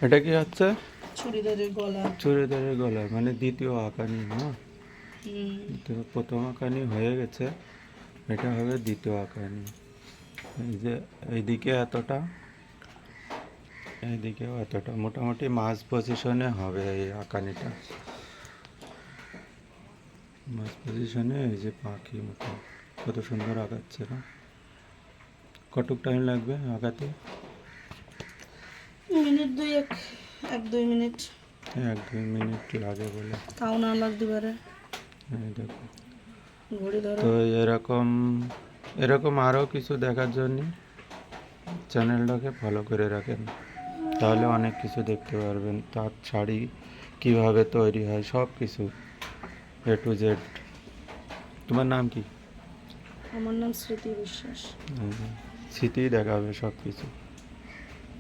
এটা কি হচ্ছে? চুড়িদারের গলা। চুড়িদারের গলা, মানে দ্বিতীয় আঁকানি না? হুম। তো প্রথম আঁকানি হয়ে গেছে, এটা হবে দ্বিতীয় আঁকানি। এই যে এইদিকে এতটা, এইদিকেও এতটা, মোটামুটি মাঝ পজিশনে হবে এই আঁকানিটা। মাঝ পজিশনে এই যে পাখি মতো কত সুন্দর আঁকাচ্ছে না? কতটুক টাইম লাগবে আঁকাতে? মিনিট দুয়েক, 1-2 মিনিট। 1-2 মিনিট লাগে বলে? তাও না লাগতে পারে। এই দেখো। ঘড়ি ধরো। তো এরকম এরকম আরও কিছু দেখার জন্য চ্যানেলটাকে ফলো করে রাখেন, তাহলে অনেক কিছু দেখতে পারবেন। তাঁত শাড়ি কীভাবে তৈরি হয় সব কিছু, A to Z। তোমার নাম কি? আমার নাম স্মৃতি বিশ্বাস। স্মৃতি দেখাবে সব কিছু।